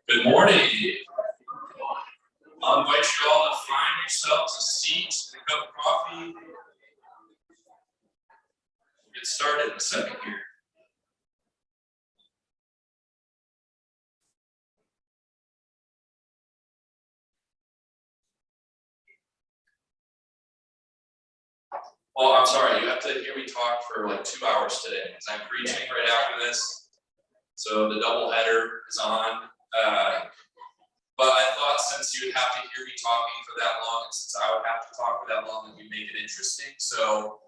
Good morning. I'll invite you all to find yourselves a seat and a cup of coffee. We'll get started in a second here. Well, I'm sorry, you have to hear me talk for like 2 hours today because I'm preaching right after this. So the double header is on. But I thought since you would have to hear me talking for that long, and since I would have to talk for that long, that we make it interesting. So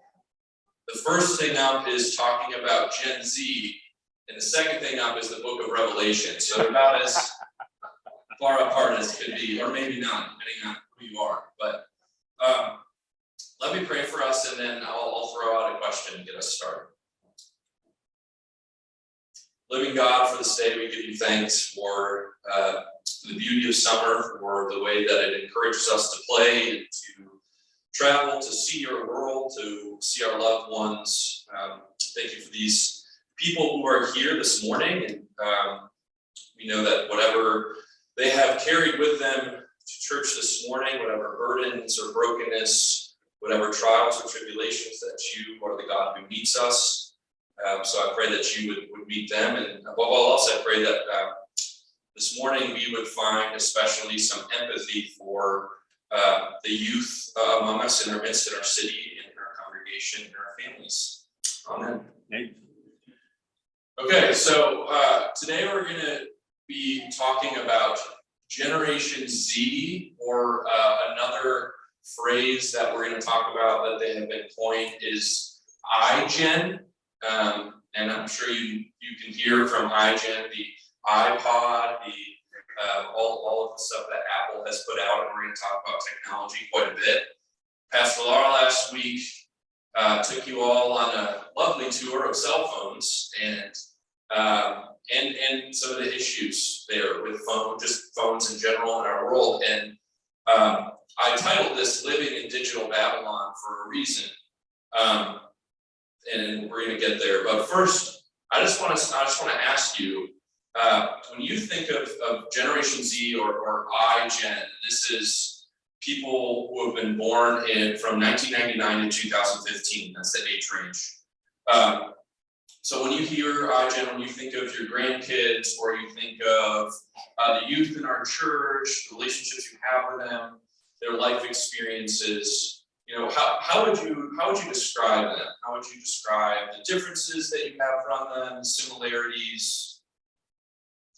the first thing up is talking about Gen Z, and the second thing up is the book of Revelation. So they're about as far apart as could be, or maybe not, depending on who you are. But let me pray for us, and then I'll throw out a question and get us started. Living God, for this day, we give you thanks for the beauty of summer, for the way that it encourages us to play and to travel, to see your world, to see our loved ones. Thank you for these people who are here this morning, and we know that whatever they have carried with them to church this morning, whatever burdens or brokenness, whatever trials or tribulations, that you are the God who meets us. So I pray that you would meet them, and above all else, I pray that this morning we would find especially some empathy for the youth among us in our midst, in our city, in our congregation, in our families. Amen. Okay, so today we're going to be talking about Generation Z, or another phrase that we're going to talk about that they have been coined is iGen. And I'm sure you can hear from iGen, the iPod, all of the stuff that Apple has put out, and we're going to talk about technology quite a bit. Pastor Laura last week took you all on a lovely tour of cell phones and some of the issues there with just phones in general in our world. And I titled this "Living in Digital Babylon" for a reason. And we're going to get there. But first, I just want to ask you, when you think of Generation Z or iGen, this is people who have been born from 1999 to 2015. That's the age range. So when you hear iGen, when you think of your grandkids, or you think of the youth in our church, the relationships you have with them, their life experiences, how would you describe them? How would you describe the differences that you have from them, the similarities?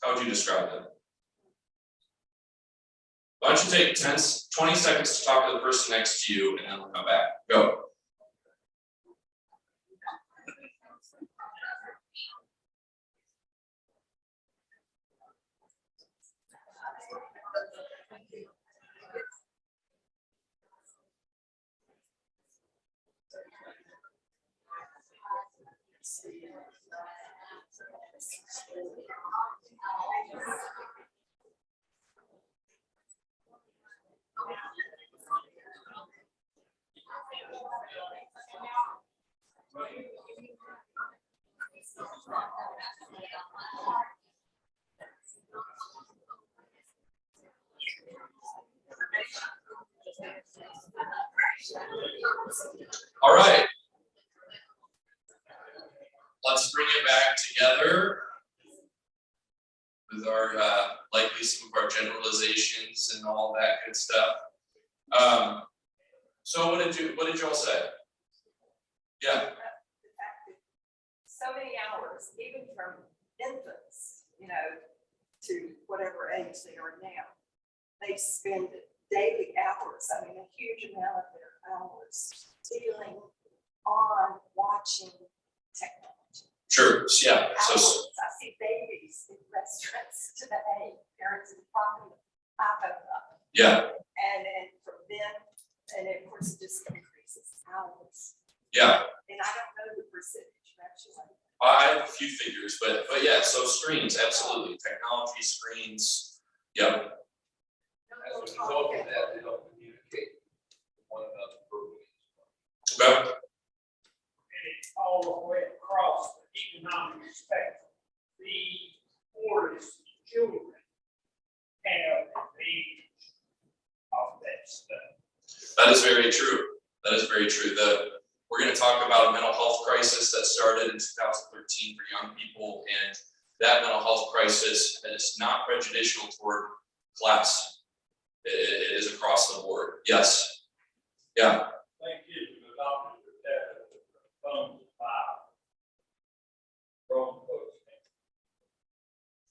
How would you describe them? Why don't you take 20 seconds to talk to the person next to you, and then we'll come back. Go. All right. Let's bring it back together with our likely some of our generalizations and all that good stuff. So what did you all say? Yeah. So many hours, even from infants, to whatever age they are now, they spend daily hours. I mean, a huge amount of their hours dealing on watching technology. Sure. Yeah. So I see babies in restaurants today, parents are propping the iPhone up. Yeah. And from then, and of course, it just increases hours. Yeah. And I don't know the percentage, actually. I have a few figures, but yeah. So screens, absolutely. Technology, screens. Yep. As a result of that, they don't communicate with one another verbally. Okay. And it's all the way across the economic spectrum. The poorest children true. That is very true. We're going to talk about a mental health crisis that started in 2013 for young people, and that mental health crisis is not prejudicial toward class. It is across the board. Yes. Yeah. Thank you. The doctor protected the phone file. From folks.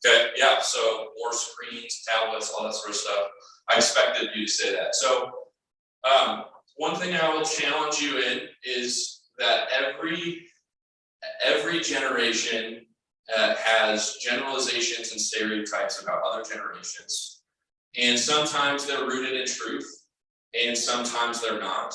Okay. Yeah. So more screens, tablets, all that sort of stuff. I expected you to say that. So one thing I will challenge you in is that every generation has generalizations and stereotypes about other generations, and sometimes they're rooted in truth, and sometimes they're not.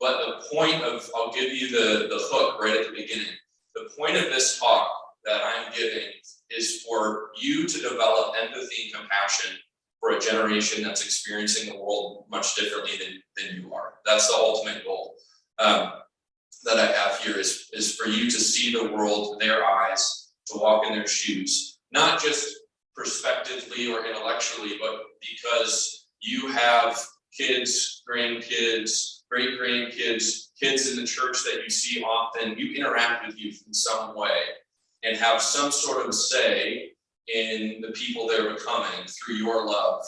But the point of, I'll give you the hook right at the beginning. The point of this talk that I'm giving is for you to develop empathy and compassion for a generation that's experiencing the world much differently than you are. That's the ultimate goal that I have here is for you to see the world in their eyes, to walk in their shoes, not just prospectively or intellectually, but because you have kids, grandkids, great-grandkids, kids in the church that you see often. You interact with youth in some way and have some sort of say in the people they're becoming through your love.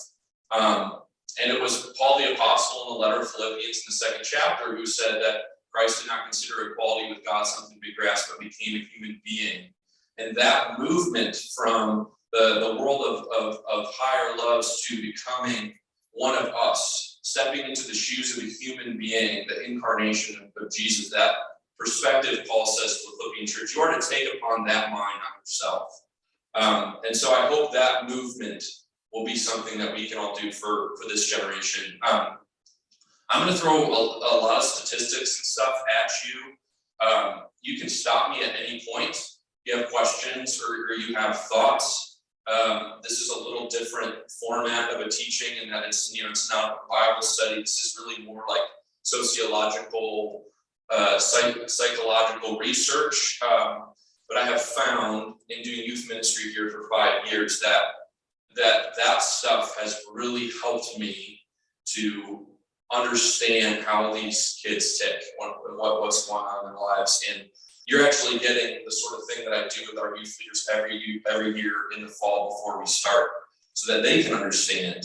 And it was Paul the Apostle in the letter of Philippians in the 2nd chapter who said that Christ did not consider equality with God something to be grasped, but became a human being. And that movement from the world of higher loves to becoming one of us, stepping into the shoes of a human being, the incarnation of Jesus, that perspective, Paul says to the Philippian church, you are to take upon that mind on yourself. And so I hope that movement will be something that we can all do for this generation. I'm going to throw a lot of statistics and stuff at you. You can stop me at any point if you have questions or you have thoughts. This is a little different format of a teaching in that it's not a Bible study. This is really more like sociological, psychological research. But I have found in doing youth ministry here for 5 years that stuff has really helped me to understand how these kids tick, what's going on in their lives. And you're actually getting the sort of thing that I do with our youth leaders every year in the fall before we start, so that they can understand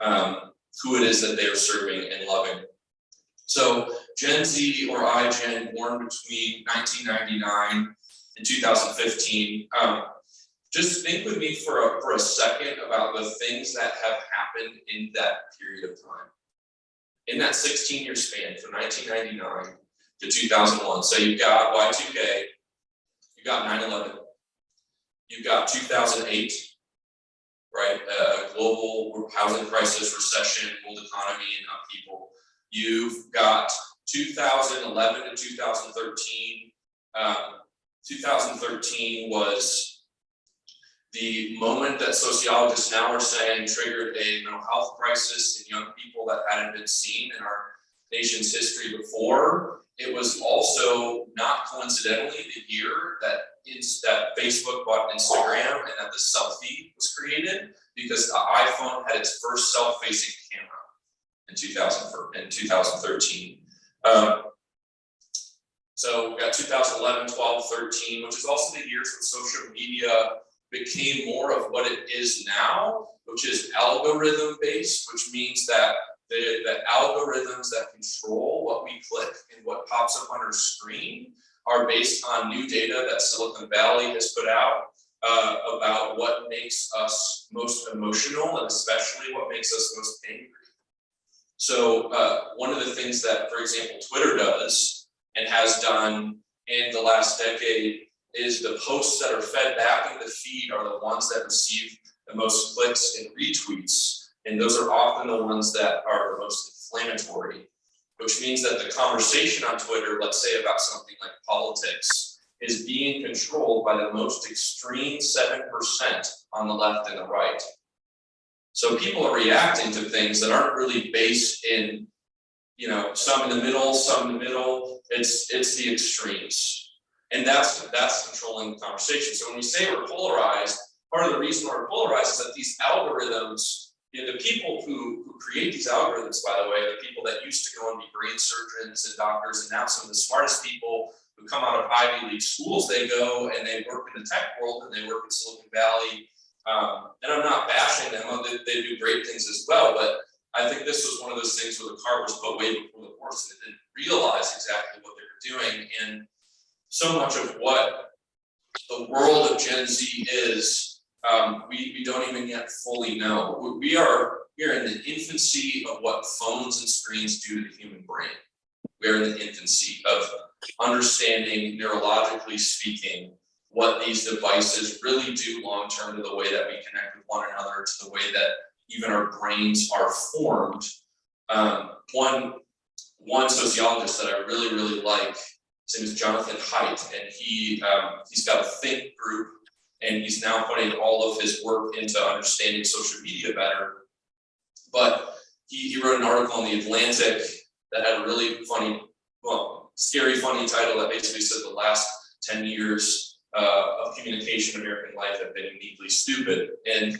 who it is that they are serving and loving. So Gen Z or iGen, born between 1999 and 2015, just think with me for a second about the things that have happened in that period of time. In that 16-year span from 1999 to 2001, so you've got Y2K, you've got 9/11, you've got 2008, right? Global housing crisis, recession, world economy, and upheaval. You've got 2011 to 2013. 2013 was the moment that sociologists now are saying triggered a mental health crisis in young people that hadn't been seen in our nation's history before. It was also not coincidentally the year that Facebook bought Instagram and that the selfie was created, because the iPhone had its first self-facing camera in 2013. So we got 2011, 12, 13, which is also the years when social media became more of what it is now, which is algorithm based, which means that the algorithms that control what we click and what pops up on our screen are based on new data that Silicon Valley has put out about what makes us most emotional and especially what makes us most angry. So one of the things that, for example, Twitter does and has done in the last decade is the posts that are fed back in the feed are the ones that receive the most clicks and retweets. And those are often the ones that are the most inflammatory, which means that the conversation on Twitter, let's say about something like politics, is being controlled by the most extreme 7% on the left and the right. So people are reacting to things that aren't really based in, some in the middle, some in the middle. It's the extremes. And that's controlling the conversation. So when we say we're polarized, part of the reason we're polarized is that these algorithms the people who create these algorithms, by the way, are the people that used to go and be brain surgeons and doctors, and now some of the smartest people who come out of Ivy League schools, they go and they work in the tech world and they work in Silicon Valley. And I'm not bashing them, they do great things as well, but I think this was one of those things where the cart was put way before the horse, and they didn't realize exactly what they were doing. And so much of what the world of Gen Z is, we don't even yet fully know. We are in the infancy of what phones and screens do to the human brain. We are in the infancy of understanding, neurologically speaking, what these devices really do long term to the way that we connect with one another, to the way that even our brains are formed. One sociologist that I really like, his name is Jonathan Haidt, and he's got a think group, and he's now putting all of his work into understanding social media better. But he wrote an article in The Atlantic that had a really funny, scary funny title that basically said the last 10 years of communication in American life have been uniquely stupid. And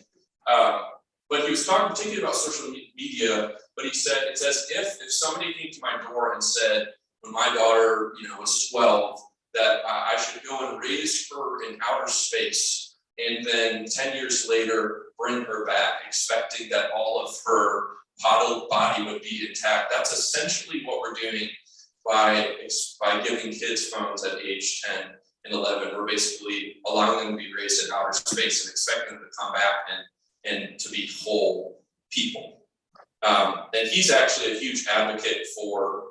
but he was talking particularly about social media, but he said, it's as if somebody came to my door and said, when my daughter, was 12, that I should go and raise her in outer space, and then 10 years later, bring her back, expecting that all of her body would be intact. That's essentially what we're doing by giving kids phones at age 10 and 11. We're basically allowing them to be raised in outer space and expecting them to come back and to be whole people. And he's actually a huge advocate for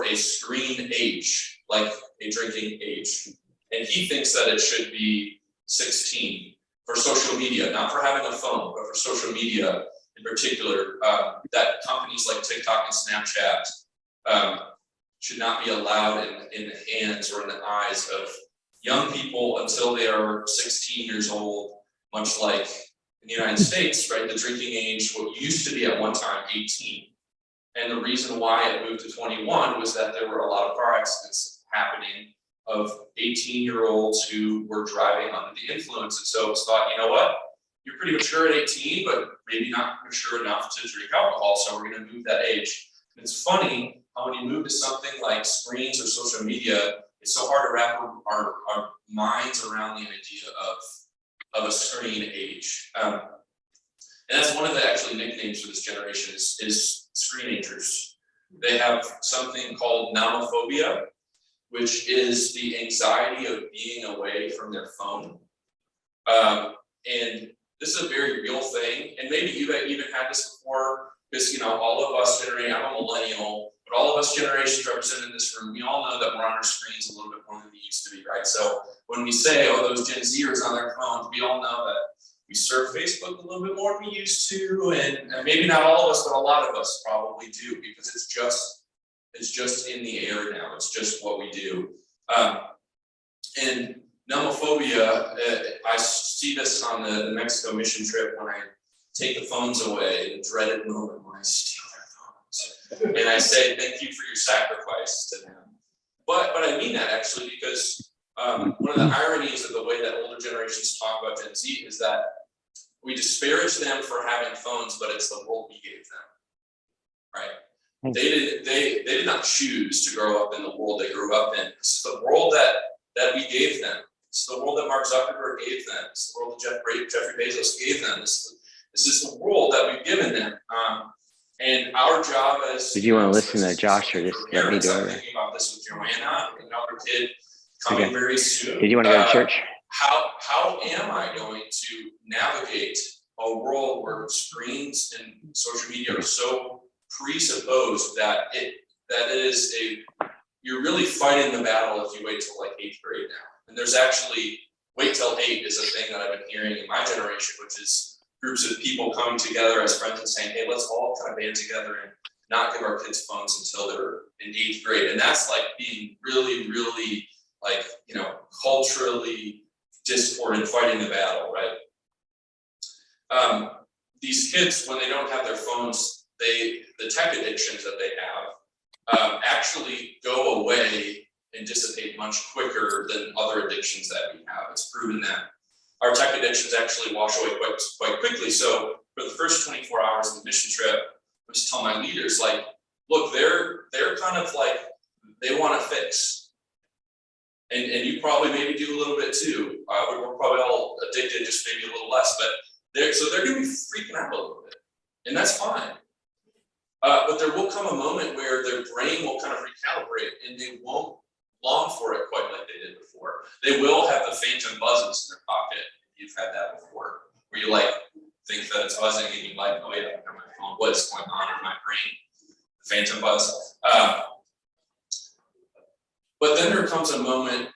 a screen age, like a drinking age. And he thinks that it should be 16 for social media, not for having a phone, but for social media in particular, that companies like TikTok and Snapchat should not be allowed in the hands or in the eyes of young people until they are 16 years old, much like in the United States, right? The drinking age, what used to be at one time 18. And the reason why it moved to 21 was that there were a lot of car accidents happening of 18-year-olds who were driving under the influence. And so it was thought, you know what? You're pretty mature at 18, but maybe not mature enough to drink alcohol. So we're going to move that age. And it's funny how when you move to something like screens or social media, it's so hard to wrap our minds around the idea of a screen age. And that's one of the actually nicknames for this generation is screenagers. They have something called nomophobia, which is the anxiety of being away from their phone. And this is a very real thing. And maybe you've even had this before, because all of us generate, I'm a millennial, but all of us generations represented in this room, we all know that we're on our screens a little bit more than we used to be, right? So when we say, those Gen Zers on their phones, we all know that we surf Facebook a little bit more than we used to, and maybe not all of us, but a lot of us probably do, because it's just in the air now. It's just what we do. And nomophobia, I see this on the Mexico mission trip when I take the phones away, the dreaded moment when I steal their phones. And I say, thank you for your sacrifice to them. But I mean that actually, because one of the ironies of the way that older generations talk about Gen Z is that we disparage them for having phones, but it's the world we gave them, right? They did not choose to grow up in the world they grew up in. This is the world that we gave them. It's the world that Mark Zuckerberg gave them. It's the world that Jeffrey Bezos gave them. This is the world that we've given them. And our job as— Did you want to listen to Josh or just let me do I'm it? thinking about this with Joanna, another kid coming very soon. Did you want to go to church? How am I going to navigate a world where screens and social media are so presupposed that you're really fighting the battle if you wait till like 8th grade now. And there's actually, wait till 8 is a thing that I've been hearing in my generation, which is groups of people coming together as friends and saying, hey, let's all kind of band together and not give our kids phones until they're in 8th grade. And that's like being really, really like, culturally discordant, fighting the battle, right? These kids, when they don't have their phones, the tech addictions that they have actually go away and dissipate much quicker than other addictions that we have. It's proven that our tech addictions actually wash away quite quickly. So for the first 24 hours of the mission trip, I was telling my leaders, like, look, they're kind of like, they want to fix. And you probably maybe do a little bit too. We're probably all addicted, just maybe a little less, but they're gonna be freaking out a little bit. And that's fine. But there will come a moment where their brain will kind of recalibrate and they won't long for it quite like they did before. They will have the phantom buzzes in their pocket. You've had that before, where you like think that it's buzzing and you're like, oh yeah, on my phone, what's going on in my brain? The phantom buzz. But then there comes a moment,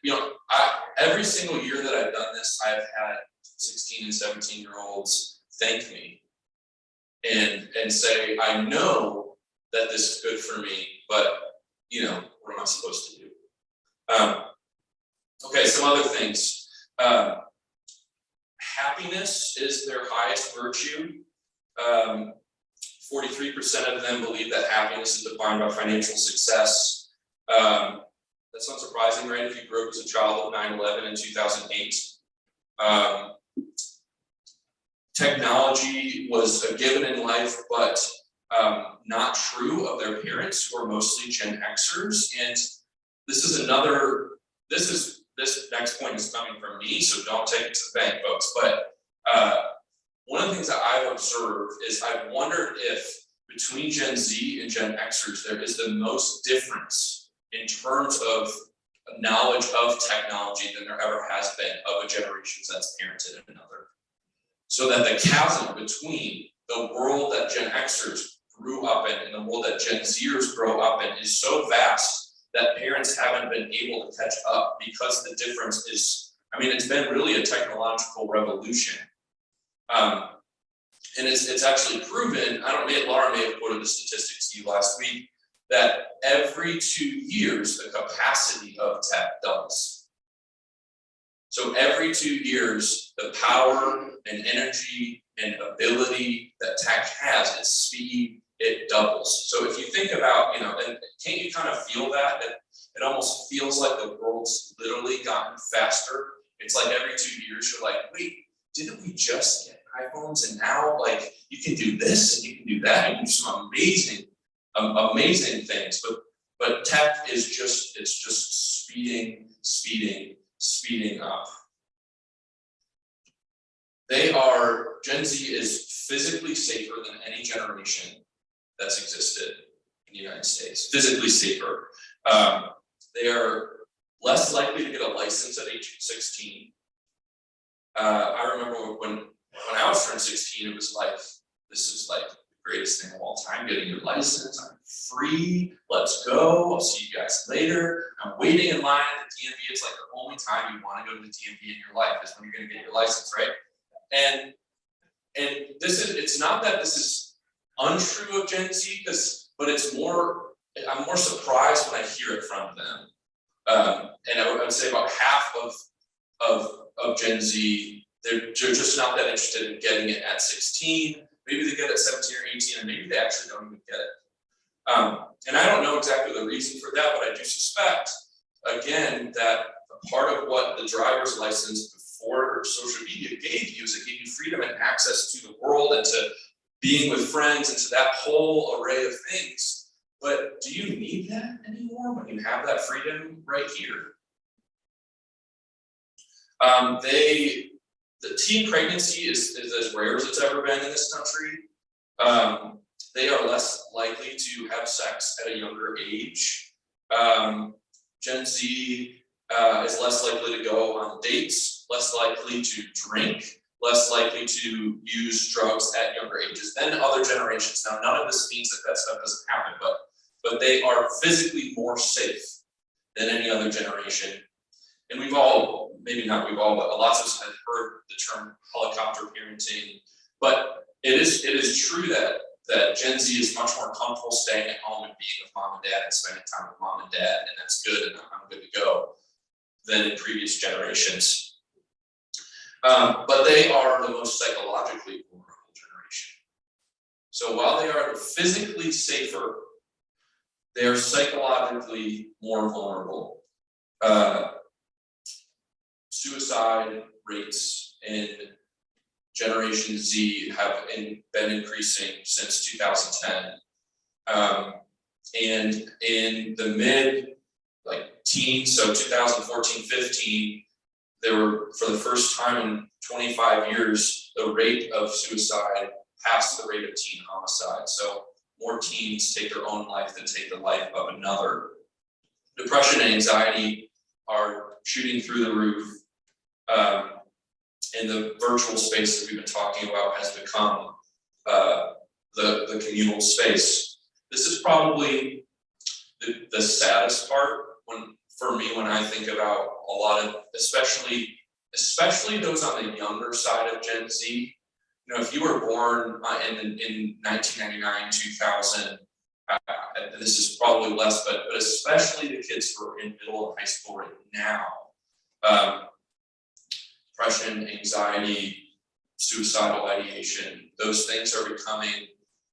every single year that I've done this, I've had 16 and 17-year-olds thank me and say, I know that this is good for me, but what am I supposed to do? Okay, some other things. Happiness is their highest virtue. 43% of them believe that happiness is defined by financial success. That's not surprising, right? If you grew up as a child of 9/11 in 2008. Technology was a given in life, but not true of their parents, who are mostly Gen Xers. And this next point is coming from me, so don't take it to the bank, folks. But one of the things that I've observed is I've wondered if between Gen Z and Gen Xers, there is the most difference in terms of knowledge of technology than there ever has been of a generation that's parented another. So that the chasm between the world that Gen Xers grew up in and the world that Gen Zers grow up in is so vast that parents haven't been able to catch up, because the difference is, it's been really a technological revolution. And it's actually proven, Laura may have quoted the statistics to you last week, that every 2 years, the capacity of tech doubles. So every 2 years, the power and energy and ability that tech has, its speed, it doubles. So if you think about, and can't you kind of feel that? It almost feels like the world's literally gotten faster. It's like every 2 years, you're like, wait, didn't we just get iPhones? And now, like, you can do this and you can do that and do some amazing things. But tech is just speeding up. Gen Z is physically safer than any generation that's existed in the United States. Physically safer. They are less likely to get a license at age 16. I remember when I was turned 16, it was like, this is like the greatest thing of all time, getting your license. I'm free, let's go, I'll see you guys later. I'm waiting in line at the DMV. It's like the only time you want to go to the DMV in your life is when you're gonna get your license, right? And it's not that this is untrue of Gen Z, but I'm more surprised when I hear it from them. And I would say about half of Gen Z, they're just not that interested in getting it at 16. Maybe they get it at 17 or 18, and maybe they actually don't even get it. And I don't know exactly the reason for that, but I do suspect, again, that part of what the driver's license before social media gave you is it gave you freedom and access to the world and to being with friends and to that whole array of things. But do you need that anymore when you have that freedom right here? The teen pregnancy is as rare as it's ever been in this country. They are less likely to have sex at a younger age. Gen Z is less likely to go on dates, less likely to drink, less likely to use drugs at younger ages than other generations. Now, none of this means that stuff doesn't happen, but they are physically more safe than any other generation. And we've all, maybe not we've all, but lots of us have heard the term helicopter parenting. But it is true that Gen Z is much more comfortable staying at home and being with mom and dad and spending time with mom and dad, and that's good, and I'm good to go, than in previous generations. But they are the most psychologically vulnerable generation. So while they are physically safer, they are psychologically more vulnerable. Suicide rates in Generation Z have been increasing since 2010. And in the mid teens, so 2014, 15, there were, for the first time in 25 years, the rate of suicide passed the rate of teen homicide. So more teens take their own life than take the life of another. Depression and anxiety are shooting through the roof. And the virtual space that we've been talking about has become the communal space. This is probably the saddest part for me when I think about a lot of, especially those on the younger side of Gen Z. You know, if you were born in 1999, 2000, this is probably less, but especially the kids who are in middle and high school right now, depression, anxiety, suicidal ideation, those things are becoming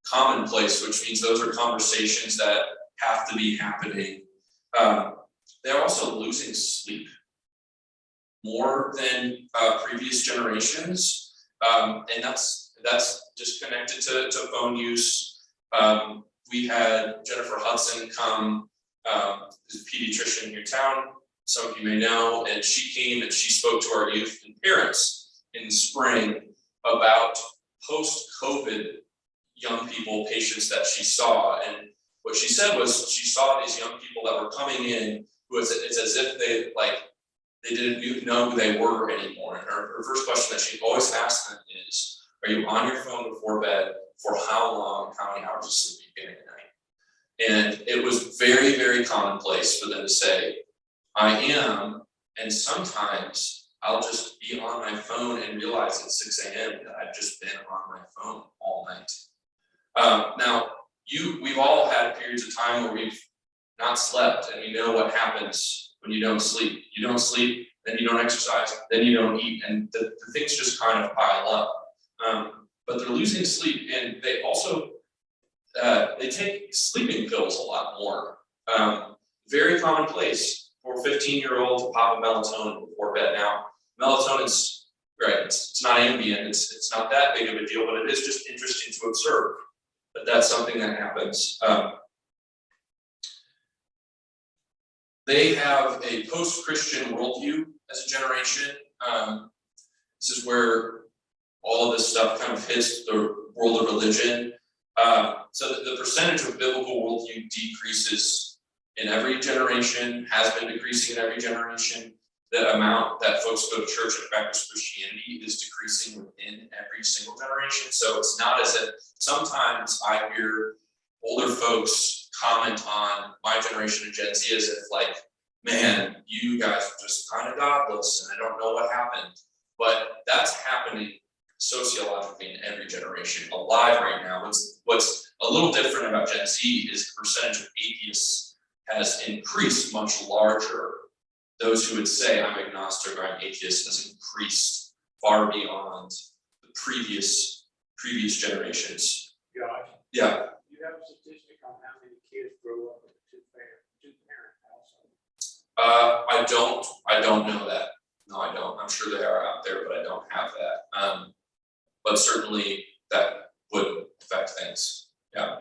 commonplace, which means those are conversations that have to be happening. They're also losing sleep more than previous generations, and that's just connected to phone use. We had Jennifer Hudson come, who's a pediatrician here in town, some of you may know, and she came and she spoke to our youth and parents in the spring about post-COVID young people, patients that she saw. And what she said was she saw these young people that were coming in who it's as if they didn't know who they were anymore. And her first question that she always asks them is, are you on your phone before bed? For how long? How many hours of sleep are you getting at night? And it was very, very commonplace for them to say, I am, and sometimes I'll just be on my phone and realize at 6 a.m. that I've just been on my phone all night. Now, we've all had periods of time where we've not slept, and we know what happens when you don't sleep. You don't sleep, then you don't exercise, then you don't eat, and the things just kind of pile up. But they're losing sleep, and they also they take sleeping pills a lot more. Very commonplace for a 15-year-old to pop a melatonin before bed. Now, melatonin's right, it's not ambient, it's not that big of a deal, but it is just interesting to observe that that's something that happens. They have a post-Christian worldview as a generation. This is where all of this stuff kind of hits the world of religion. So the percentage of biblical worldview decreases in every generation, has been decreasing in every generation. The amount that folks go to church and practice Christianity is decreasing within every single generation. So it's not as if sometimes I hear older folks comment on my generation of Gen Z as if like, man, you guys are just kind of godless and I don't know what happened. But that's happening sociologically in every generation alive right now. What's a little different about Gen Z is the percentage of atheists has increased much larger. Those who would say I'm agnostic or I'm atheist has increased far beyond the previous generations. Josh, Yeah. you have a statistic on how many kids grow up with a two-parent household? I don't know that. No, I don't. I'm sure they are out there, but I don't have that. But certainly that would affect things. Yeah.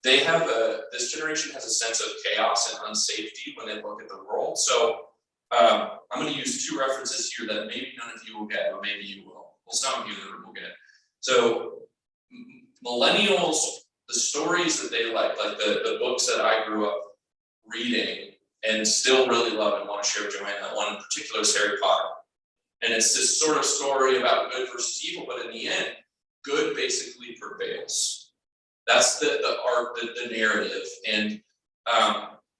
They have this generation has a sense of chaos and unsafety when they look at the world. So I'm going to use two references here that maybe none of you will get, but maybe you will. Well, some of you will get. So millennials, the stories that they like the books that I grew up reading and still really love and want to share with Joanna, one in particular is Harry Potter. And it's this sort of story about good versus evil, but in the end, good basically prevails. That's the art, the narrative, and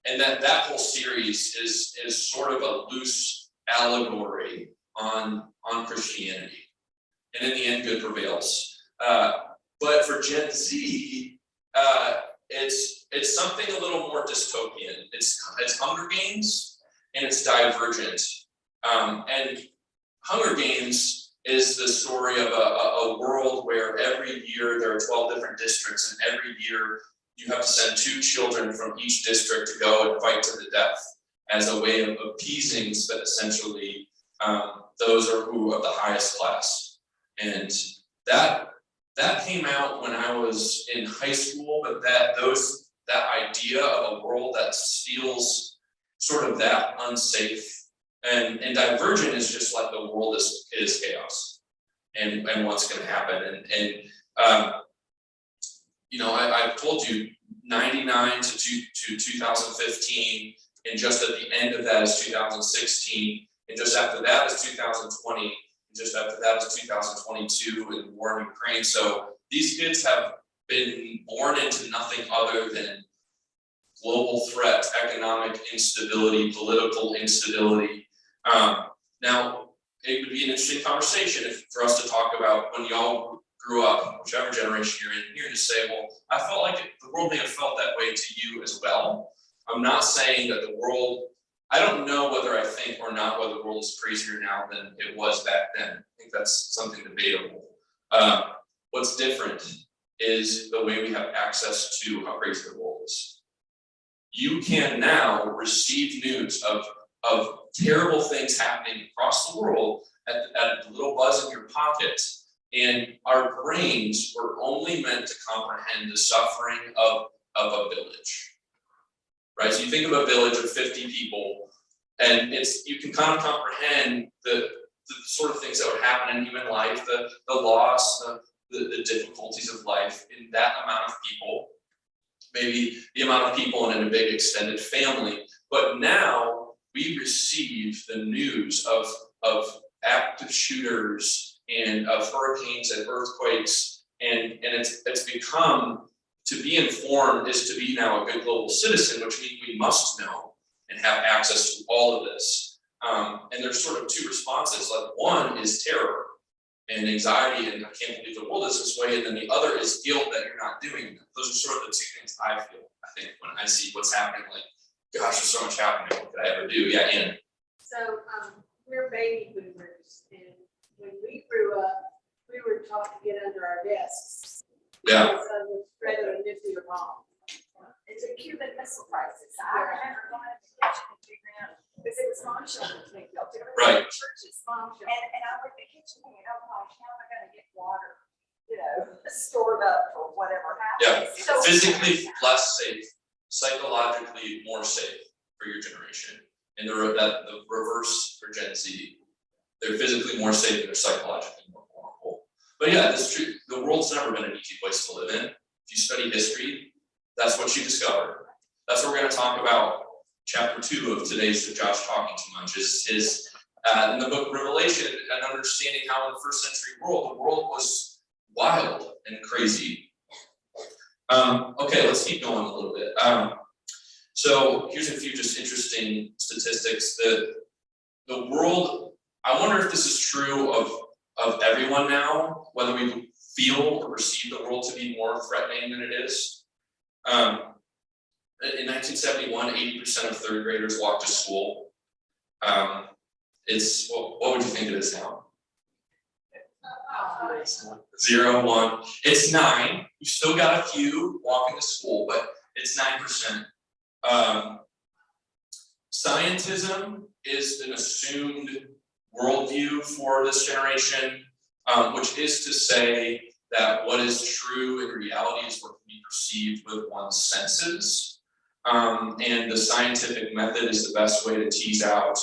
that whole series is sort of a loose allegory on Christianity, and in the end, good prevails. But for Gen Z, it's something a little more dystopian. It's Hunger Games, and it's Divergent, and Hunger Games is the story of a world where every year there are 12 different districts, and every year you have to send 2 children from each district to go and fight to the death as a way of appeasing, but essentially Those are who of the highest class. And that came out when I was in high school, but that idea of a world that feels sort of that unsafe, and Divergent is just like the world is chaos and what's going to happen. You know, I've told you 99 to 2015, and just at the end of that is 2016, and just after that is 2020, and just after that is 2022 and war in Ukraine. So these kids have been born into nothing other than global threat, economic instability, political instability. Now, it would be an interesting conversation for us to talk about when y'all grew up, whichever generation you're in here, to say, well, I felt like the world may have felt that way to you as well. I'm not saying that the world, I don't know whether I think or not whether the world is crazier now than it was back then. I think that's something debatable. What's different is the way we have access to how crazy the world is. You can now receive news of terrible things happening across the world at a little buzz in your pocket. And our brains were only meant to comprehend the suffering of a village, right? So you think of a village of 50 people, and you can kind of comprehend the sort of things that would happen in human life, the loss, the difficulties of life in that amount of people, maybe the amount of people in a big extended family. But now we receive the news of active shooters and of hurricanes and earthquakes, and it's become, to be informed is to be now a good global citizen, which means we must know and have access to all of this. And there's sort of two responses. Like, one is terror and anxiety, and I can't believe the world is this way, and then the other is guilt that you're not doing it. Those are sort of the two things I feel, I think, when I see what's happening. Like, gosh, there's so much happening, what could I ever do? Yeah, Ann. So we're baby boomers, and when we grew up, we were taught to get under our desks. Yeah. Because of the threat of a nuclear bomb. It's a Cuban Missile Crisis. I remember going to the kitchen and figuring out, because it was mom shelter thing built. Right. Churches, mom shelter. And I went to the kitchen thinking, oh gosh, how am I gonna get water, you know, stored up for whatever Yeah. happens? So Physically less safe, psychologically more safe for your generation. And the reverse for Gen Z. They're physically more safe and they're psychologically more vulnerable. But yeah, that's true. The world's never been an easy place to live in. If you study history, that's what you discover. That's what we're going to talk about. Chapter 2 of today's Josh Talking Too Much is in the book of Revelation, and understanding how in the first century world, the world was wild and crazy. Okay, let's keep going a little bit. So here's a few just interesting statistics. The world, I wonder if this is true of everyone now, whether we feel or perceive the world to be more threatening than it is. In 1971, 80% of third graders walked to school. What would you think it is now? 0, 1. It's 9. You still got a few walking to school, but it's 9%. Scientism is an assumed worldview for this generation, which is to say that what is true in reality is what can be perceived with one's senses. And the scientific method is the best way to tease out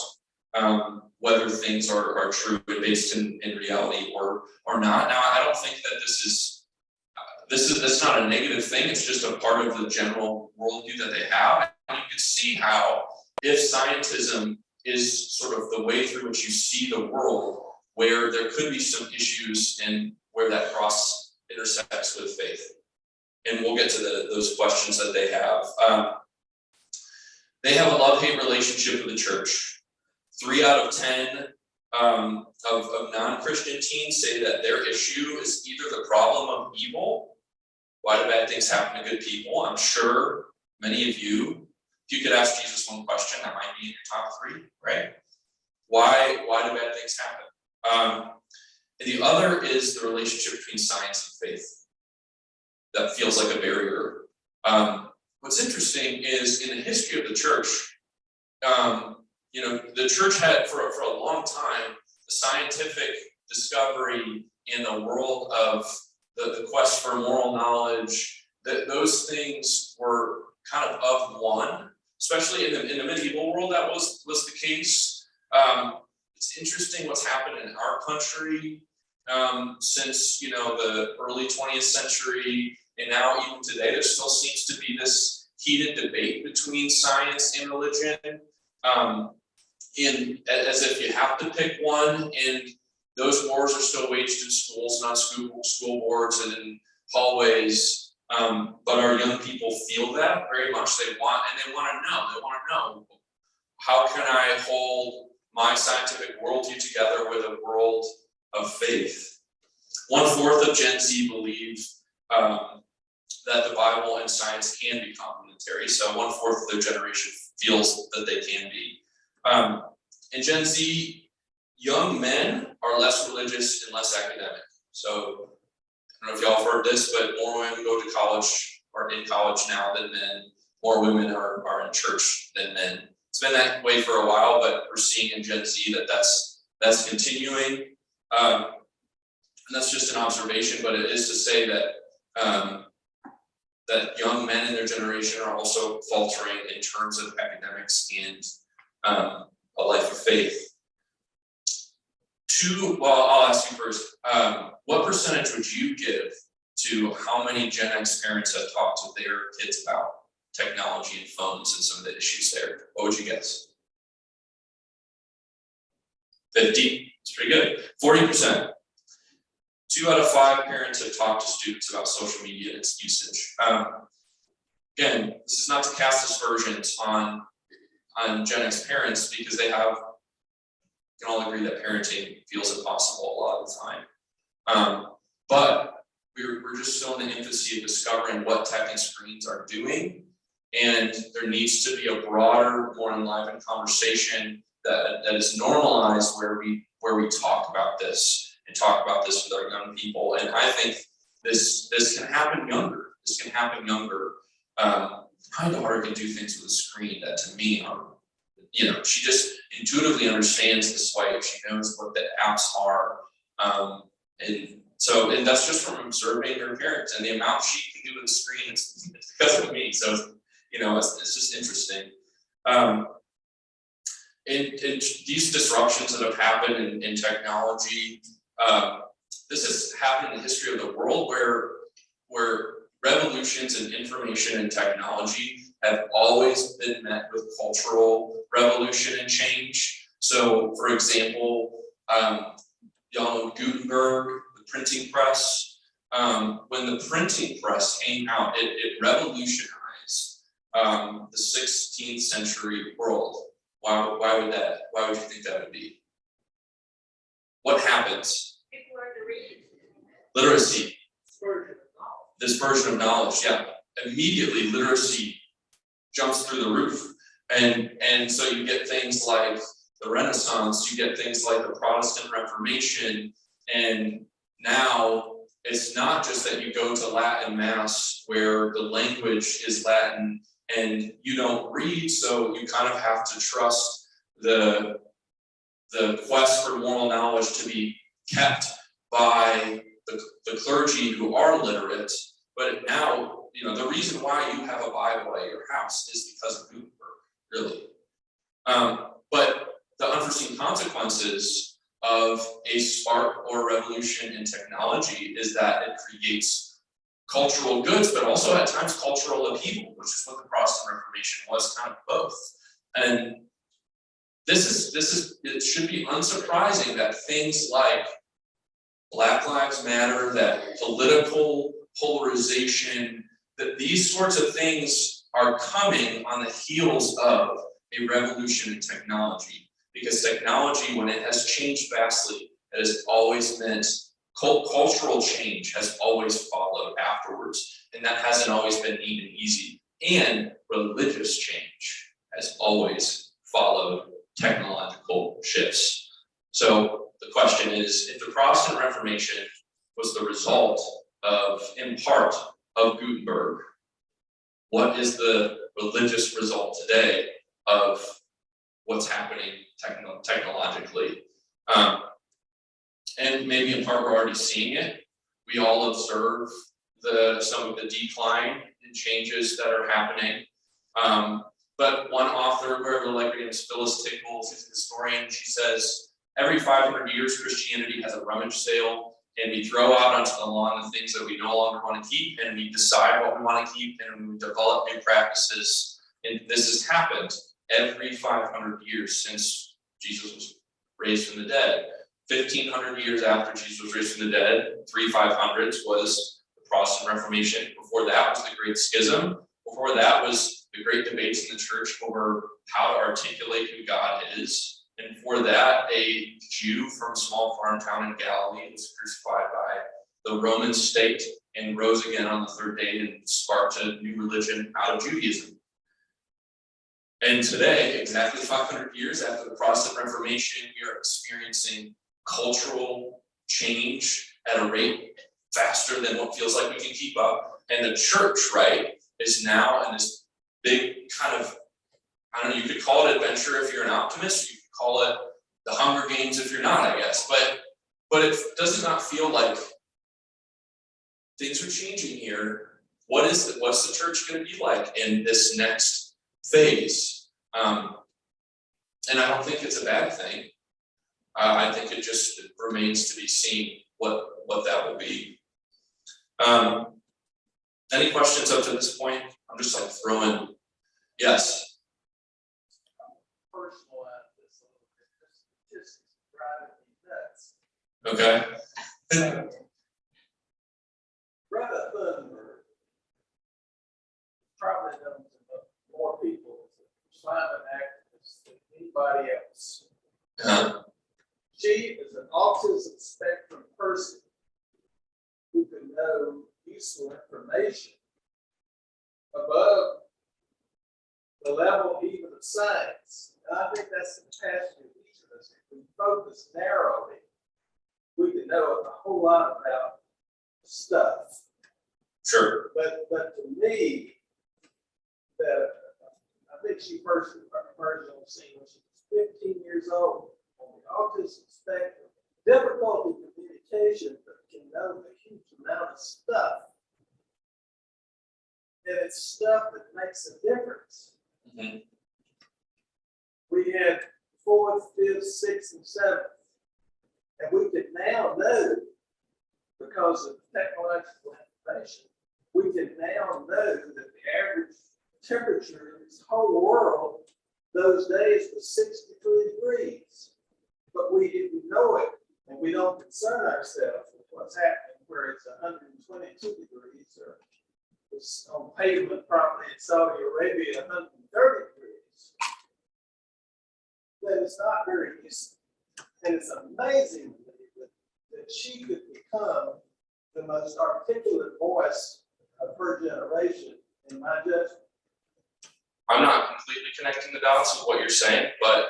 whether things are true and based in reality or not. Now, I don't think that that's not a negative thing. It's just a part of the general worldview that they have. And you can see how, if scientism is sort of the way through which you see the world, where there could be some issues and where that cross intersects with faith. And we'll get to those questions that they have. They have a love-hate relationship with the church. 3 out of 10 of non-Christian teens say that their issue is either the problem of evil. Why do bad things happen to good people? I'm sure many of you, if you could ask Jesus one question, that might be in your top 3, right? Why do bad things happen? And the other is the relationship between science and faith. That feels like a barrier. What's interesting is in the history of the church, you know, the church had for a long time, the scientific discovery in the world of the quest for moral knowledge, that those things were kind of one, especially in the medieval world, that was the case. It's interesting what's happened in our country since, you know, the early 20th century, and now even today, there still seems to be this heated debate between science and religion, as if you have to pick one, and those wars are still waged in schools, not school boards and in hallways. But our young people feel that very much. They want to know, how can I hold my scientific worldview together with a world of faith? 1/4 of Gen Z believe that the Bible and science can be complementary. So 1/4 of their generation feels that they can be. And Gen Z, young men are less religious and less academic. So I don't know if y'all have heard this, but more women go to college or in college now than men. More women are in church than men. It's been that way for a while, but we're seeing in Gen Z that's continuing. And that's just an observation, but it is to say that that young men in their generation are also faltering in terms of academics and a life of faith. I'll ask you first, what percentage would you give to how many Gen X parents have talked to their kids about technology and phones and some of the issues there? What would you guess? 50, it's pretty good. 40%. 2 out of 5 parents have talked to students about social media and its usage. Again, this is not to cast aspersions on Gen X parents, because they have, we can all agree that parenting feels impossible a lot of the time. But we're just still in the infancy of discovering what tech and screens are doing, and there needs to be a broader, more enlivened conversation that is normalized, where we talk about this and talk about this with our young people. And I think this can happen younger. This can happen younger. My daughter can do things with a screen that, to me, you know, she just intuitively understands the swipe. She knows what the apps are, and that's just from observing her parents, and the amount she can do with the screen. It's because of me. So, you know, it's just interesting. And these disruptions that have happened in technology, this has happened in the history of the world, where revolutions in information and technology have always been met with cultural revolution and change. So, for example, y'all know Gutenberg, the printing press. When the printing press came out, it revolutionized the 16th century world. Why would you think that would be? What happens? People learn to read. Literacy. Spurgeon. Dispersion of knowledge, yeah. Immediately literacy jumps through the roof. And so you get things like the Renaissance, you get things like the Protestant Reformation, and now it's not just that you go to Latin Mass where the language is Latin and you don't read, so you kind of have to trust the quest for moral knowledge to be kept by the clergy who are literate. But now, you know, the reason why you have a Bible at your house is because of Gutenberg, really. But the unforeseen consequences of a spark or revolution in technology is that it creates cultural goods, but also at times cultural upheaval, which is what the Protestant Reformation was, kind of both. And it should be unsurprising that things like Black Lives Matter, that political polarization, that these sorts of things are coming on the heels of a revolution in technology. Because technology, when it has changed vastly, it has always meant cultural change has always followed afterwards, and that hasn't always been neat and easy. And religious change has always followed technological shifts. So the question is, if the Protestant Reformation was the result of, in part, of Gutenberg, what is the religious result today of what's happening technologically. And maybe in part we're already seeing it. We all observe some of the decline and changes that are happening. But one author, whoever like her name is Phyllis Tickle, she's a historian, she says, every 500 years, Christianity has a rummage sale, and we throw out onto the lawn the things that we no longer want to keep, and we decide what we want to keep, and we develop new practices. And this has happened every 500 years since Jesus was raised from the dead. 1,500 years after Jesus was raised from the dead, 500s was the Protestant Reformation. Before that was the Great Schism. Before that was the great debates in the church over how to articulate who God is. And before that, a Jew from a small farm town in Galilee was crucified by the Roman state and rose again on the third day and sparked a new religion out of Judaism. And today, exactly 500 years after the Protestant Reformation, we are experiencing cultural change at a rate faster than what feels like we can keep up. And the church, right, is now in this big kind of, I don't know, you could call it adventure if you're an optimist, you could call it the Hunger Games if you're not, I guess. But it does not feel like things are changing here. What's the church going to be like in this next phase? And I don't think it's a bad thing. I think it just remains to be seen what that will be. Any questions up to this point? I'm just like throwing, yes. Personalize this a little bit, just driving me nuts. Okay. Greta Thunberg probably knows more people as a climate activist than anybody else. She is an autism spectrum person who can know useful information above the level even of science. And I think that's the capacity of each of us. If we focus narrowly, we can know a whole lot about stuff. Sure. But to me, I think she first emerged on the scene when she was 15 years old on the autism spectrum. Difficulty communication, but can know a huge amount of stuff. And it's stuff that makes a difference. Mm-hmm. We had 4th, 5th, 6th, and 7th. And we can now know, because of technological information, we can now know that the average temperature in this whole world those days was 63 degrees. But we didn't know it, and we don't concern ourselves with what's happening where it's 122 degrees, or it's on pavement probably in Saudi Arabia 130 degrees. That is not very easy. And it's amazing that she could become the most articulate voice of her generation, in my judgment. I'm not completely connecting the dots of what you're saying, but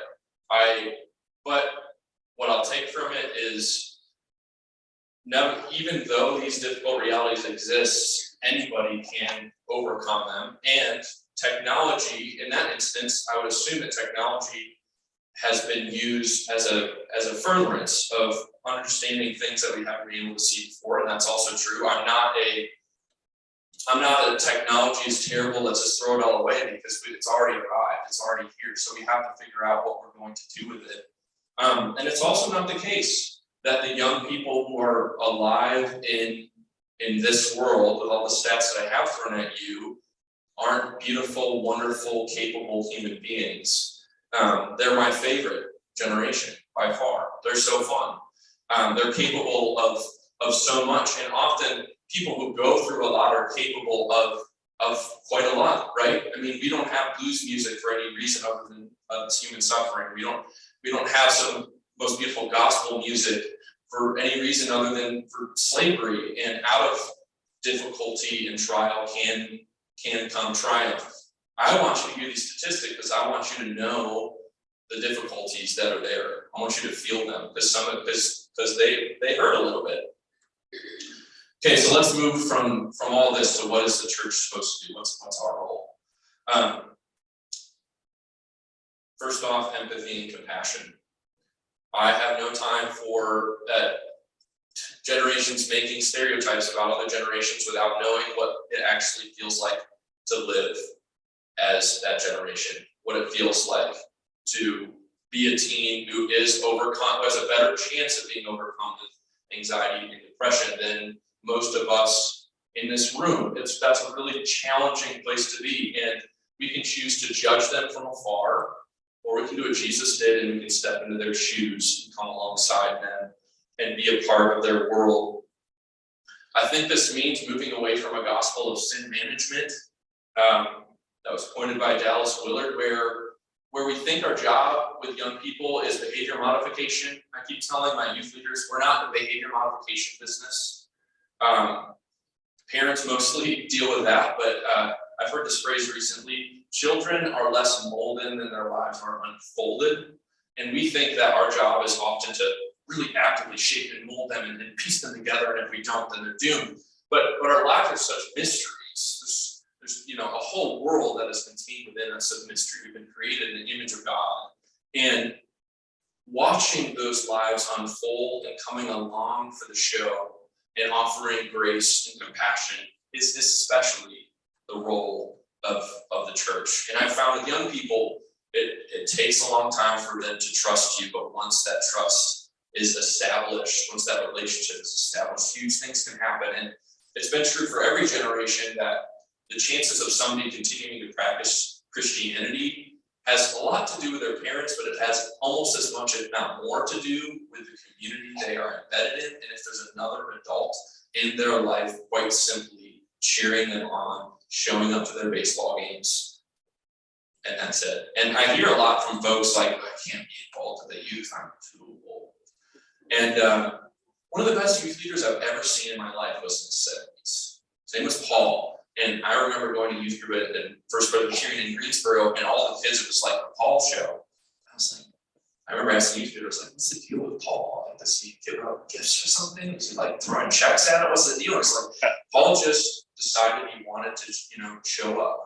what I'll take from it is never, even though these difficult realities exist, anybody can overcome them. And technology, in that instance, I would assume that technology has been used as a furtherance of understanding things that we haven't been able to see before, and that's also true. I'm not a technology is terrible, let's just throw it all away, because it's already arrived, it's already here. So we have to figure out what we're going to do with it. And it's also not the case that the young people who are alive in this world, with all the stats that I have thrown at you, aren't beautiful, wonderful, capable human beings. They're my favorite generation by far. They're so fun. They're capable of so much, and often people who go through a lot are capable of quite a lot, right? I mean, we don't have blues music for any reason other than human suffering. We don't have some most beautiful gospel music for any reason other than for slavery. And out of difficulty and trial can come triumph. I want you to hear these statistics because I want you to know the difficulties that are there. I want you to feel them because they hurt a little bit. Okay, so let's move from all this to what is the church supposed to do? What's our role? First off, empathy and compassion. I have no time for generations making stereotypes about other generations without knowing what it actually feels like to live as that generation, what it feels like to be a teen who is overcome, who has a better chance of being overcome with anxiety and depression than most of us in this room. That's a really challenging place to be, and we can choose to judge them from afar, or we can do what Jesus did and we can step into their shoes and come alongside them and be a part of their world. I think this means moving away from a gospel of sin management that was pointed by Dallas Willard, where we think our job with young people is behavior modification. I keep telling my youth leaders, we're not in the behavior modification business. Parents mostly deal with that, but I've heard this phrase recently: children are less molded than their lives are unfolded. And we think that our job is often to really actively shape and mold them and piece them together, and if we don't, then they're doomed. But our lives are such mysteries. There's a whole world that is contained within us of mystery. We've been created in the image of God. And watching those lives unfold and coming along for the show and offering grace and compassion is especially the role of the church. And I found with young people, it takes a long time for them to trust you, but once that trust is established, once that relationship is established, huge things can happen. And it's been true for every generation that the chances of somebody continuing to practice Christianity has a lot to do with their parents, but it has almost as much, if not more, to do with the community they are embedded in. And if there's another adult in their life, quite simply cheering them on, showing up to their baseball games, and that's it. And I hear a lot from folks like, I can't be involved with the youth, I'm too old. And one of the best youth leaders I've ever seen in my life was in the 70s. His name was Paul. And I remember going to youth group at First Presbyterian in Greensboro, and all the kids, it was like the Paul show. I was like, I remember asking youth leaders, like, what's the deal with Paul? Like, does he give out gifts or something? Is he like throwing checks at it? What's the deal? It's like, Paul just decided he wanted to, show up.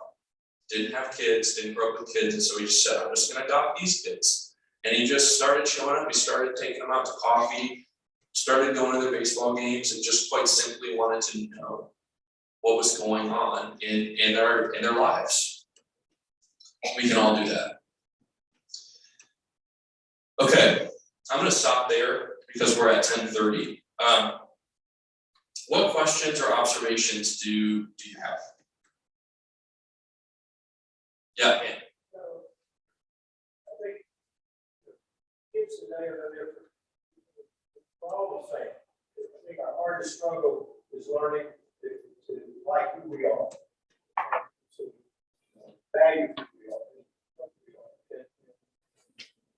Didn't have kids, didn't grow up with kids, and so he just said, I'm just gonna adopt these kids. And he just started showing up. He started taking them out to coffee, started going to their baseball games, and just quite simply wanted to know what was going on in their lives. We can all do that. Okay, I'm gonna stop there because we're at 10:30. What questions or observations do you have? Yeah, man. So, I think kids today are no different. We're all the same. I think our hardest struggle is learning to like who we are, to value who we are.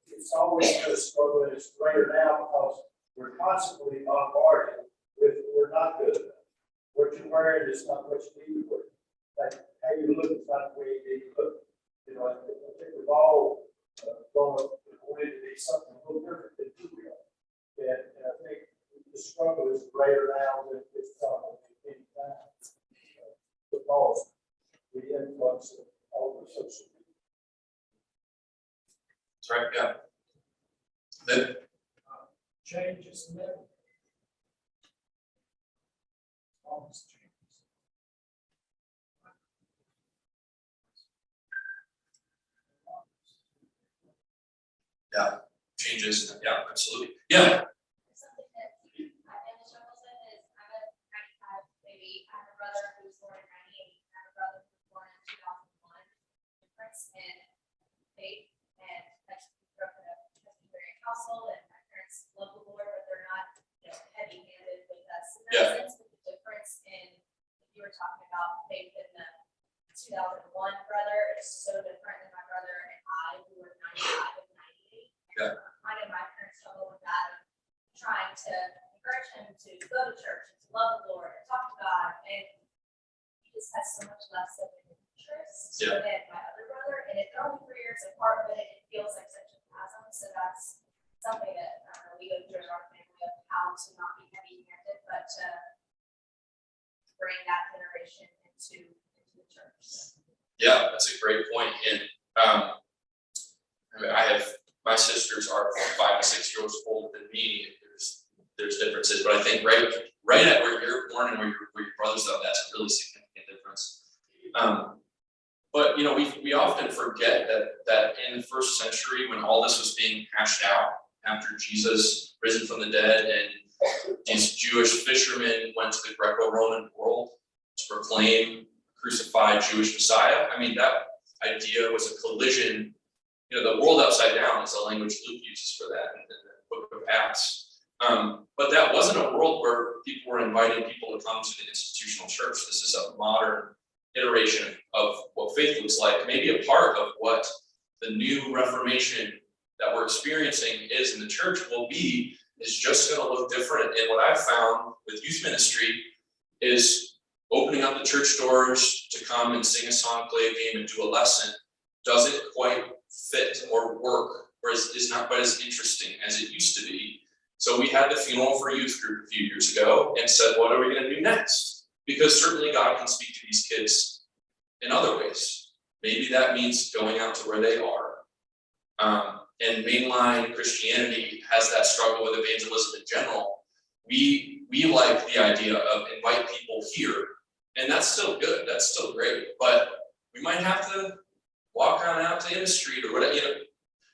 It's always a struggle, and it's greater now because we're constantly bombarded with we're not good enough. What you're wearing is not what you need to wear. Like how you look is not the way you need to look. I think we've all wanted to be something a little different than who we are. And I think the struggle is greater now than it's probably any time. Because the influx of all the social media. That's right, yeah. Then, Change is never. Always changes. yeah, changes, yeah, absolutely. Yeah, Something that I family struggles with is I'm a 95 baby. I have a brother who was born in 98. I have a brother who was born in 2001. Difference in faith and I grew up in a Presbyterian household, and my parents love the Lord, but they're not, heavy-handed with us in that sense. But the difference in, if you were talking about faith in the 2001 brother, is so different than my brother and I, who were 95 and 98. Yeah. Mine and my parents struggle with that, of trying to encourage him to go to church and to love the Lord and talk to God, and he just has so much less of an interest Yeah. than my other brother, and if they're only 3 years apart, but it feels like such a chasm. So that's something that we go through in our family, of how to not be heavy-handed, but to bring that generation into the church. yeah, that's a great point. And I mean, my sisters are 5 and 6 years older than me. There's differences, but I think right at where you're born and where your brothers are, that's a really significant difference. But we often forget that in the first century, when all this was being hashed out after Jesus risen from the dead, and these Jewish fishermen went to the Greco-Roman world to proclaim crucified Jewish Messiah. I mean, that idea was a collision. The world upside down is the language Luke uses for that in the book of Acts. But that wasn't a world where people were inviting people to come to the institutional church. This is a modern iteration of what faith looks like, maybe a part of what the new Reformation that we're experiencing is in the church is just going to look different. And what I've found with youth ministry is opening up the church doors to come and sing a song, play a game, and do a lesson doesn't quite fit or work, or is not quite as interesting as it used to be. So we had the funeral for youth group a few years ago and said, what are we going to do next? Because certainly God can speak to these kids in other ways. Maybe that means going out to where they are. And mainline Christianity has that struggle with evangelism in general. We like the idea of invite people here, and that's still good. That's still great. But we might have to walk on out to the street or whatever,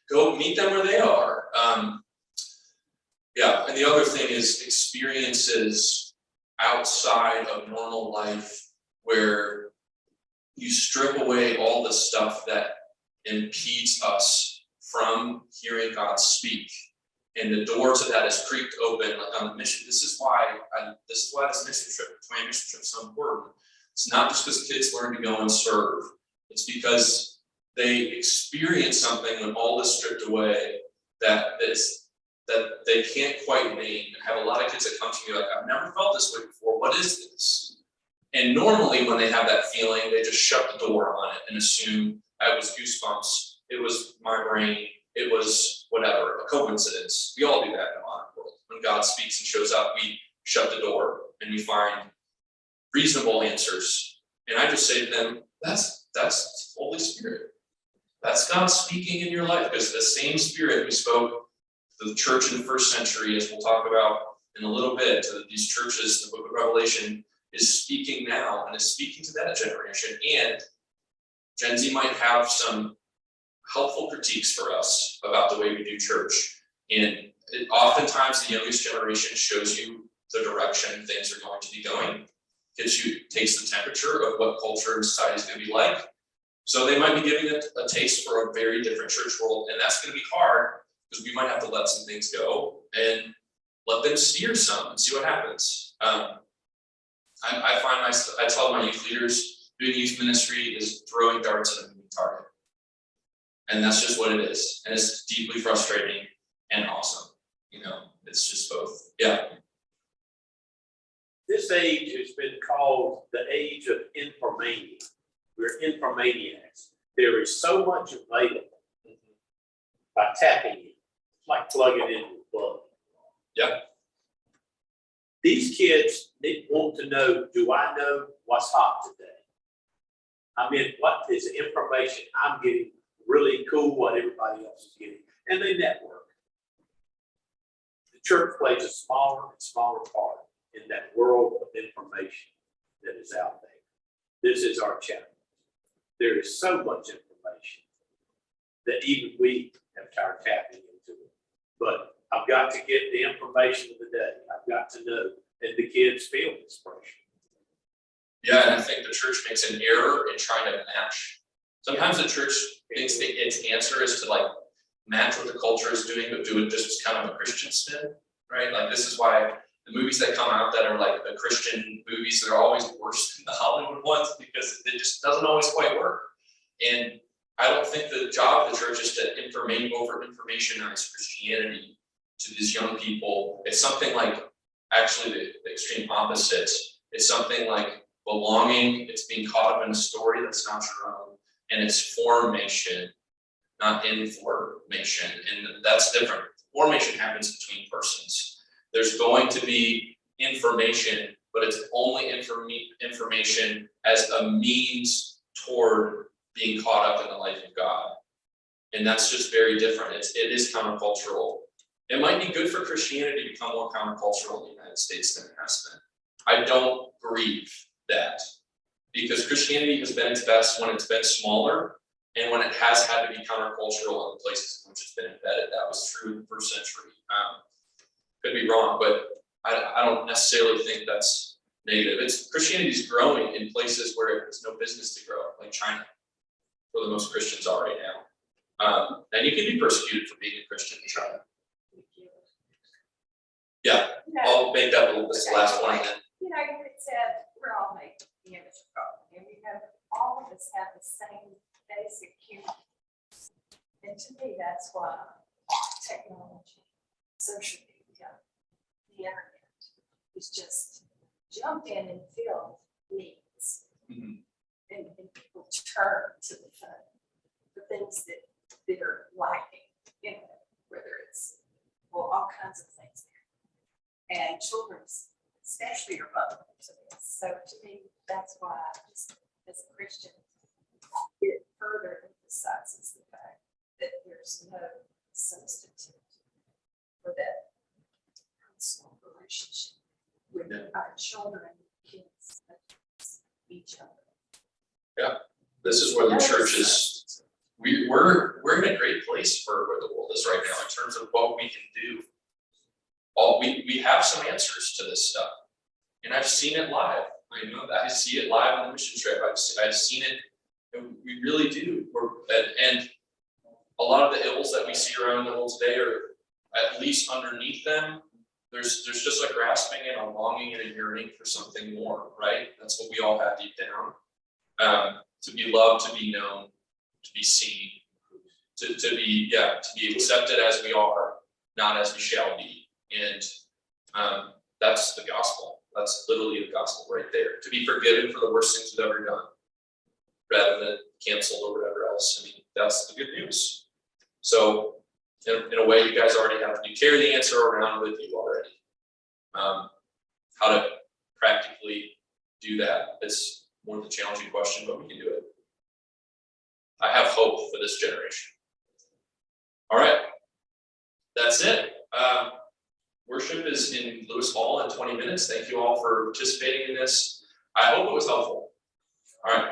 go meet them where they are. And the other thing is experiences outside of normal life where you strip away all the stuff that impedes us from hearing God speak. And the door to that is creaked open, like on the mission. This is why this mission trip, the 20 mission trip is so important. It's not just because kids learn to go and serve. It's because they experience something when all is stripped away that they can't quite name. I have a lot of kids that come to me like, I've never felt this way before. What is this? And normally when they have that feeling, they just shut the door on it and assume it was goosebumps, it was my brain, it was whatever, a coincidence. We all do that in the modern world. When God speaks and shows up, we shut the door and we find reasonable answers. And I just say to them, that's Holy Spirit. That's God speaking in your life, because the same Spirit who spoke to the church in the first century, as we'll talk about in a little bit, to these churches, the book of Revelation, is speaking now and is speaking to that generation. And Gen Z might have some helpful critiques for us about the way we do church. And oftentimes the youngest generation shows you the direction things are going to be going. Takes the temperature of what culture and society is going to be like. So they might be giving it a taste for a very different church world, and that's going to be hard because we might have to let some things go and let them steer some and see what happens. I tell my youth leaders, doing youth ministry is throwing darts at a moving target, and that's just what it is, and it's deeply frustrating and awesome. It's just both. Yeah. This age has been called the age of infomania. We're infomaniacs. There is so much available by tapping it. It's like plugging into a plug. Yep. These kids want to know, do I know what's hot today? I mean, what is the information I'm getting really cool, what everybody else is getting? And they network. The church plays a smaller and smaller part in that world of information that is out there. This is our challenge. There is so much information that even we have tried tapping into it. But I've got to get the information of the day. I've got to know, and the kids feel this pressure. Yeah, and I think the church makes an error in trying to match. Sometimes the church thinks that its answer is to like match what the culture is doing, but do it just as kind of a Christian spin, right? Like this is why the movies that come out that are like the Christian movies, they're always worse than the Hollywood ones because it just doesn't always quite work. And I don't think the job of the church is to informationize Christianity to these young people. It's something like actually the extreme opposite. It's something like belonging. It's being caught up in a story that's not your own, and it's formation, not information. And that's different. Formation happens between persons. There's going to be information, but it's only information as a means toward being caught up in the life of God. And that's just very different. It is countercultural. It might be good for Christianity to become more countercultural in the United States than it has been. I don't grieve that, because Christianity has been its best when it's been smaller and when it has had to be countercultural in the places in which it's been embedded. That was true in the first century. Could be wrong, but I don't necessarily think that's negative. Christianity's growing in places where it has no business to grow, like China, where the most Christians are right now. And you can be persecuted for being a Christian in China. Yeah, You know, I'll make that this last one then. you know, it said, we're all made in the image of God, and we have, all of us have the same basic human. And to me, that's why technology, social media, the internet is just jumped in and filled needs. Mhm. And people turn to the things that are lacking, you know, whether it's, well, all kinds of things. And children's, especially are vulnerable to this. So to me, that's why I just, as a Christian, it further emphasizes the fact that there's no substitute for that personal relationship with our children and kids, each other. This is where the church is, we're in a great place for where the world is right now in terms of what we can do. We have some answers to this stuff, and I've seen it live. I know that I see it live on the mission trip. I've seen it, and we really do. And a lot of the ills that we see around the world today are at least underneath them. There's just a grasping and a longing and a yearning for something more, right? That's what we all have deep down. To be loved, to be known, to be seen, to be accepted as we are, not as we shall be. And that's the gospel. That's literally the gospel right there. To be forgiven for the worst things we've ever done, rather than canceled or whatever else. I mean, that's the good news. So in a way, you guys already have, you carry the answer around with you already. How to practically do that, it's more of the challenging question, but we can do it. I have hope for this generation. All right, that's it. Worship is in Lewis Hall in 20 minutes. Thank you all for participating in this. I hope it was helpful. All right.